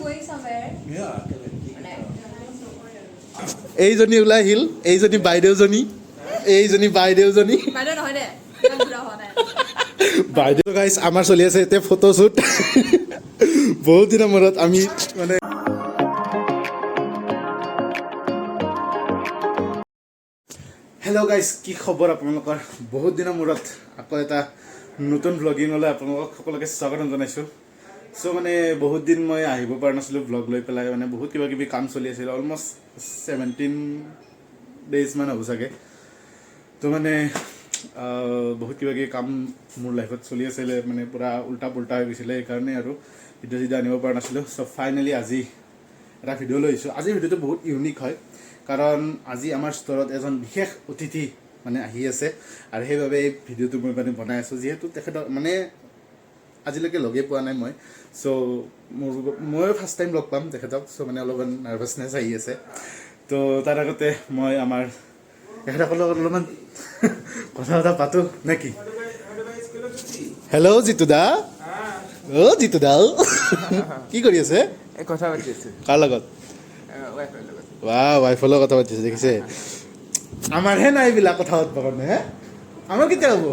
going somewhere. এইজনী ওলাই আহিল এইজনী বাইদেউজনী বাইদেউ নহয় দে বুঢ়া হোৱা নাই বাইদেউ গাইছ আমাৰ চলি আছে এতিয়া ফটোশ্বুট বহুত দিনৰ মূৰত আমি মানে হেল্ল' গাইছ কি খবৰ আপোনালোকৰ বহুত দিনৰ মূৰত আকৌ এটা নতুন ব্লগিঙলৈ আপোনালোকক সকলোকে স্বাগতম জনাইছোঁ চ' মানে বহুত দিন মই আহিব পৰা নাছিলোঁ ব্লগ লৈ পেলাই মানে বহুত কিবা কিবি কাম চলি আছিল অলমষ্ট 17 days মান হ'ব চাগে তো মানে বহুত কিবা কিবি কাম মোৰ লাইফত চলি আছিলে মানে পূৰা উল্টা পুল্টা হৈ গৈছিলে সেইকাৰণে আৰু ভিডিঅ' চিডিঅ' আনিব পৰা নাছিলোঁ চ' ফাইনেলি আজি এটা ভিডিঅ' লৈ আহিছোঁ আজিৰ ভিডিঅ'টো বহুত ইউনিক হয় কাৰণ আজি আমাৰ ষ্টৰত এজন বিশেষ অতিথি মানে আহি আছে আৰু সেইবাবে এই ভিডিঅ'টো মই মানে বনাই আছোঁ যিহেতু তেখেতক মানে আজিলৈকে লগেই পোৱা নাই মই চ' মই ফাৰ্ষ্ট টাইম লগ পাম তেখেতক চ' মানে অলপমান নাৰ্ভাছনেছ আহি আছে তো তাৰ আগতে মই আমাৰ তেখেতসকলৰ লগত অলপমান কথা পাতোঁ নে কি হেল্ল' জিতু দা অ' জিতু দা কি কৰি আছে কথা পাতি আছো কাৰ লগত ৱাইফৰ লগত কথা পাতিছে দেখিছে আমাৰহে নাই এইবিলাক কথা পাতিব কাৰণে হে আমাৰ কেতিয়া হ'ব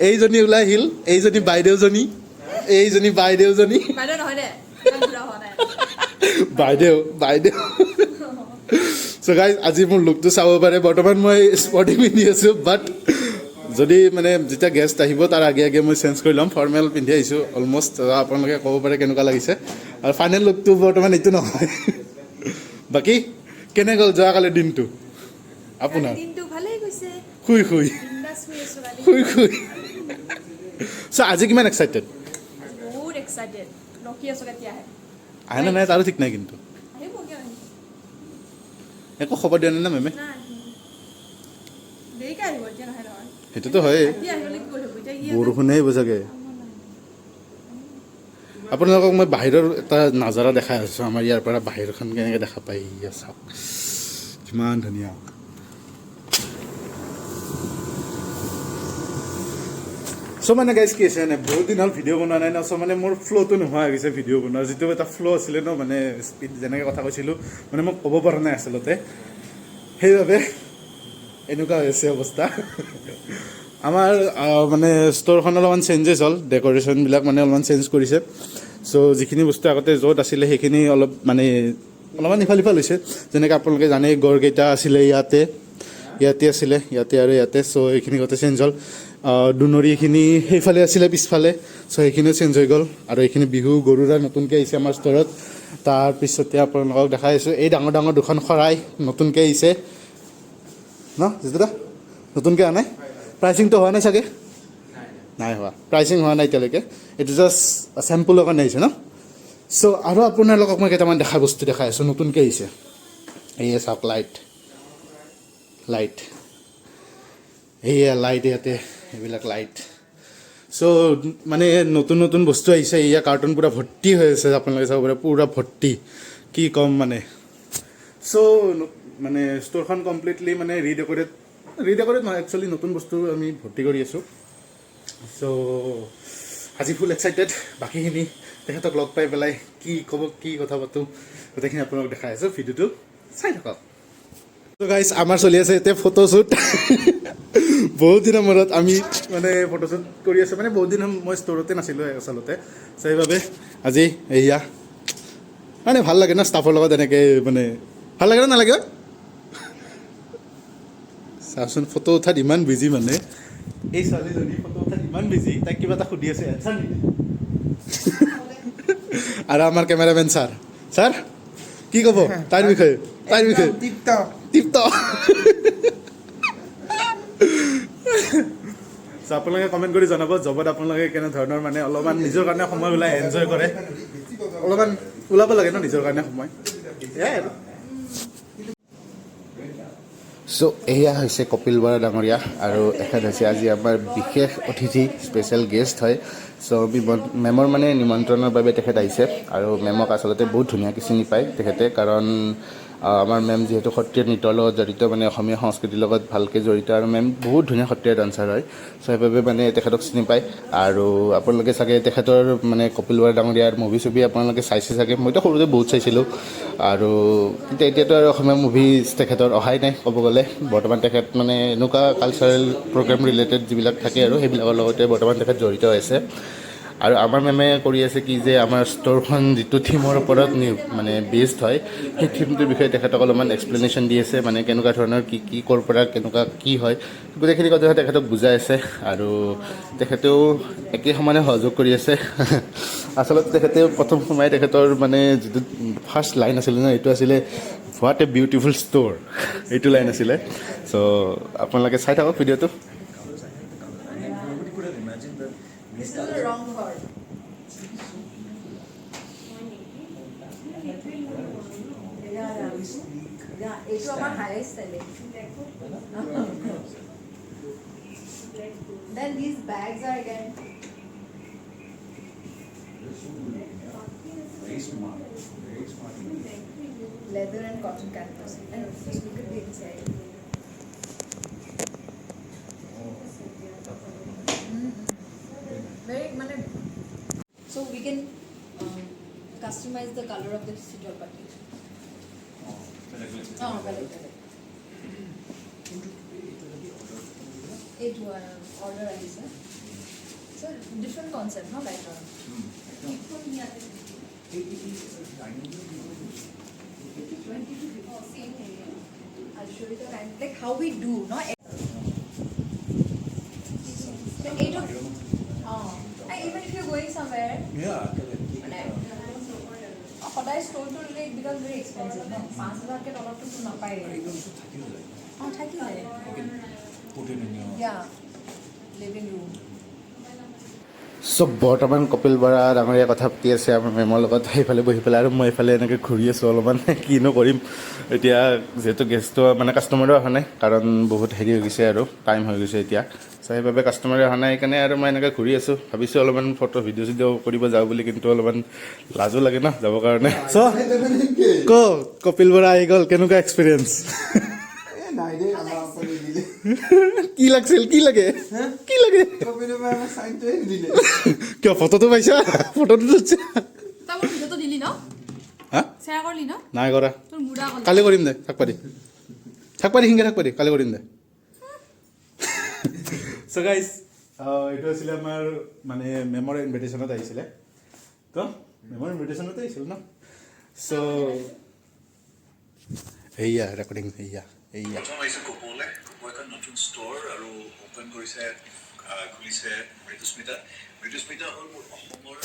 এইজনী ওলাই আহিল এইজনী বাইদেউজনী বাইদেউ নহয় দে বুঢ়া হোৱা নাই বাইদেউ চ' গাইজ আজি মোৰ লুকটো চাব পাৰে বৰ্তমান মই স্পৰ্টিং পিন্ধি আছোঁ বাট যদি মানে যেতিয়া গেষ্ট আহিব তাৰ আগে আগে মই চেঞ্জ কৰি ল'ম ফৰ্মেল পিন্ধি আহিছোঁ অলমষ্ট আপোনালোকে ক'ব পাৰে কেনেকুৱা লাগিছে আৰু ফাইনেল লুকটো বৰ্তমান এইটো নহয় বাকী কেনে গ'ল যোৱাকালিৰ দিনটো আপোনাৰ দিনটো ভালেই গৈছে শুই বিন্দাছ শুই আছো কালি চ' আজি কিমান এক্সাইটেড বহুত এক্সাইটেড ৰখি আছো কেতিয়া আহে নে নাই তাৰো ঠিক নাই কিন্তু আহিব কিয় একো খবৰ দিয়া নাই না মেমে নাই দেৰিকৈ আহিব এতিয়া নহয় নহয় সেইটোতো হয়েই এতিয়া আহিলে কি কৰিব এতিয়া কি বৰষুণে আহিব চাগে আপোনালোকক মই বাহিৰৰ এটা নাজাৰা দেখাই আছোঁ আমাৰ ইয়াৰ পৰা বাহিৰখন কেনেকৈ দেখা পাই চাওক কিমান ধুনীয়া চ' মানে গাইজ কি আছে বহুত দিন হ'ল ভিডিঅ' বনোৱা নাই ন চ' মানে মোৰ ফ্ল'টো নোহোৱা হৈ গৈছে ভিডিঅ' বনোৱা যিটো এটা ফ্ল' আছিলে ন মানে স্পীড যেনেকৈ কথা কৈছিলোঁ মানে মোক ক'ব পৰা নাই আচলতে সেইবাবে এনেকুৱা হৈছে অৱস্থা আমাৰ মানে ষ্ট'ৰখন অলপমান চেঞ্জেছ হ'ল ডেক'ৰেশ্যনবিলাক মানে অলপমান চেঞ্জ কৰিছে চ' যিখিনি বস্তু আগতে য'ত আছিলে সেইখিনি অলপমান ইফাল সিফাল হৈছে যেনেকৈ আপোনালোকে জানে গড়কেইটা আছিলে ইয়াতে আছিলে ইয়াতে আৰু ইয়াতে চ' এইখিনি গোটেই চেঞ্জ হ'ল দুনৰীখিনি সেইফালে আছিলে পিছফালে চ' সেইখিনিও চেঞ্জ হৈ গ'ল আৰু এইখিনি বিহু গৰুৰা নতুনকৈ আহিছে আমাৰ ষ্ট'ৰত তাৰপিছতে আপোনালোকক দেখাই আছোঁ এই ডাঙৰ ডাঙৰ দুখন শৰাই নতুনকৈ আহিছে ন যিটো নতুনকৈ অহা নাই প্ৰাইচিংটো হোৱা নাই চাগে নাই হোৱা প্ৰাইচিং হোৱা নাই এতিয়ালৈকে এইটো জাষ্ট চেম্পুলৰ কাৰণে আহিছে ন চ' আৰু আপোনালোকক মই কেইটামান বস্তু দেখাই আছোঁ নতুনকৈ আহিছে এইয়া চাওক লাইট এইয়া লাইট ইয়াতে এইবিলাক লাইট চ' মানে নতুন বস্তু আহিছে এয়া কাৰ্টুন পূৰা ভৰ্তি হৈ আছে আপোনালোকে চাব পাৰে পূৰা ভৰ্তি কি ক'ম মানে চ' মানে ষ্ট'ৰখন কমপ্লিটলি মানে ৰিডেক'ৰেট নহয় একচুৱেলি নতুন বস্তু আমি ভৰ্তি কৰি আছোঁ চ' আজি ফুল এক্সাইটেড বাকীখিনি তেখেতক লগ পাই পেলাই কি ক'ব কি কথা পাতোঁ গোটেইখিনি আপোনালোক দেখাই আছোঁ ভিডিঅ'টো চাই থাকক ত' গাইজ আমাৰ চলি আছে এতিয়া ফটোশ্বুট বহুত দিনৰ মূৰত আমি মানে ফটোশ্বুট কৰি আছোঁ মানে বহুত দিন মই ষ্ট'ৰতে নাছিলোঁ আচলতে চ' সেইবাবে আজি এয়া মানে ভাল লাগে ন ষ্টাফৰ লগত এনেকৈ মানে ভাল লাগে নে নালাগে চাওকচোন ফটো উঠাত ইমান বিজি মানে এই ছোৱালীজনী ফটো উঠাত ইমান বিজি তাইক কিবা এটা সুধি আছে এনচাৰ নিদিয়ে আৰু আমাৰ কেমেৰামেন ছাৰ কি ক'ব তাইৰ বিষয়ে টিপ্ত চ' আপোনালোকে কমেণ্ট কৰি জনাব জবত আপোনালোকে কেনেধৰণৰ মানে অলপমান নিজৰ কাৰণে সময় ওলাই এনজয় কৰে অলপমান ওলাব লাগে ন নিজৰ কাৰণে সময় এয়াই আৰু চ' এয়া হৈছে কপিল বৰা ডাঙৰীয়া আৰু এখেত হৈছে আজি আমাৰ বিশেষ অতিথি স্পেচিয়েল গেষ্ট হয় চ' মেমৰ মানে নিমন্ত্ৰণৰ বাবে তেখেত আহিছে আৰু মেমক আচলতে বহুত ধুনীয়াকৈ চিনি পায় তেখেতে কাৰণ আমাৰ মেম যিহেতু সত্ৰীয়া নৃত্যৰ লগত জড়িত মানে অসমীয়া সংস্কৃতিৰ লগত ভালকৈ জড়িত আৰু মেম বহুত ধুনীয়া সত্ৰীয়া ডান্সাৰ হয় চ' সেইবাবে মানে তেখেতক চিনি পায় আৰু আপোনালোকে চাগে তেখেতৰ মানে কপিল বৰা ডাঙৰীয়াৰ মুভি চুভি আপোনালোকে চাইছে চাগে মইতো সৰুতে বহুত চাইছিলোঁ আৰু কিন্তু এতিয়াতো আৰু অসমীয়া মুভিজ তেখেতৰ অহাই নাই ক'ব গ'লে বৰ্তমান তেখেত মানে এনেকুৱা কালচাৰেল প্ৰগ্ৰেম ৰিলেটেড যিবিলাক থাকে আৰু সেইবিলাকৰ লগতে বৰ্তমান তেখেত জড়িত হৈ আছে আৰু আমাৰ মেমে কৰি আছে কি যে আমাৰ ষ্ট'ৰখন যিটো থিমৰ ওপৰত মানে বেছড হয় সেই থিমটোৰ বিষয়ে তেখেতক অলপমান এক্সপ্লেনেশ্যন দি আছে মানে কেনেকুৱা ধৰণৰ কি কি ক'ৰ পৰা কেনেকুৱা কি হয় গোটেইখিনি কথা তেখেতক বুজাই আছে আৰু তেখেতেও একে সমানে সহযোগ কৰি আছে আচলতে তেখেতে প্ৰথম সোমাই তেখেতৰ মানে যিটো ফাৰ্ষ্ট লাইন আছিলে ন এইটো আছিলে হোৱাট এ বিউটিফুল ষ্ট'ৰ এইটো লাইন আছিলে চ' আপোনালোকে চাই থাকক ভিডিঅ'টো This is the wrong word. Yeah, it's our highest selling. Then these bags are again. Very smart. Leather and cotton canvas. And just look at the inside. Very, so we can customize the color of the sitar patti. Oh, correct. It was order I said. So different concept, no light on. I'll show you the kind, like how we do, no? Even if you're going somewhere, সদায় ষ্ট'ৰটো ল'লে it became very expensive ন 5,000কে তলততো নাপায় অঁ থাকি যায় ইয়া living room চ' বৰ্তমান কপিল বৰা ডাঙৰীয়া কথা পাতি আছে আমাৰ মেমৰ লগত সেইফালে বহি পেলাই আৰু মই এইফালে এনেকৈ ঘূৰি আছোঁ অলপমান কিনো কৰিম এতিয়া যিহেতু গেষ্টটো মানে কাষ্টমাৰো অহা নাই কাৰণ বহুত হেৰি হৈ গৈছে আৰু টাইম হৈ গৈছে এতিয়া চ' সেইবাবে কাষ্টমাৰে অহা নাই সেইকাৰণে আৰু মই এনেকৈ ঘূৰি আছোঁ ভাবিছোঁ অলপমান ফটো ভিডিঅ' চিডিঅ' কৰিব যাওঁ বুলি কিন্তু অলপমান লাজো লাগে ন যাবৰ কাৰণে চ' কপিল বৰা আহি গ'ল কেনেকুৱা এক্সপিৰিয়েঞ্চ কি লাগিছিল কি লাগে কি লাগে কিয় ফটোটো পাইছা ফটোটো নাই কৰা কালি কৰিম দে থাক পাৰি সিংহে থাক পাৰি কালি কৰিম দে চ' গাইজ এইটো আছিলে আমাৰ মানে মেমৰ ইনভিটেশ্যনত আহিছিলে তো মেমৰ ইনভিটেশ্যনতে আহিছিল ন চ' এয়া ৰেকৰ্ডিং এয়া প্ৰথম আহিছে কপৌলে এখন নতুন ষ্ট'ৰ আৰু অ'পেন কৰিছে খুলিছে মৃদুস্মিতা হ'ল মোৰ অসমৰ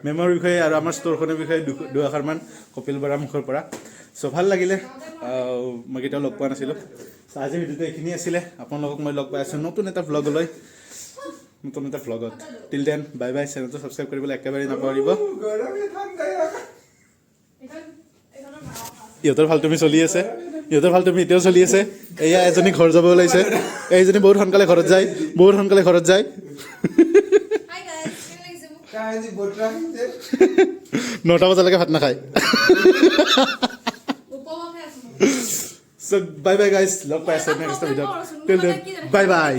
মেমৰ বিষয়ে আৰু আমাৰ ষ্ট'ৰখনৰ বিষয়ে দুআষাৰমান কপিল বৰা মুখৰ পৰা চ' ভাল লাগিলে মই কেতিয়াও লগ পোৱা নাছিলোঁ চ' আজিৰ ভিডিঅ'টো এইখিনি আছিলে আপোনালোকক মই লগ পাই আছোঁ নতুন এটা ভ্লগত টিল দেন বাই বাই চেনেলটো ছাবস্ক্ৰাইব কৰিবলৈ একেবাৰে নাপাহৰিব ইহঁতৰ ভাল তুমি চলি আছে এতিয়াও চলি আছে এয়া এজনী ঘৰ যাব ওলাইছে এইজনী বহুত সোনকালে ঘৰত যায় 9টা বজালৈকে ভাত নাখায় চ' বাই বাই গাইজ লগ পাই আছোঁ নেক্সট ভিডিঅ'ত টিল দেন বাই বাই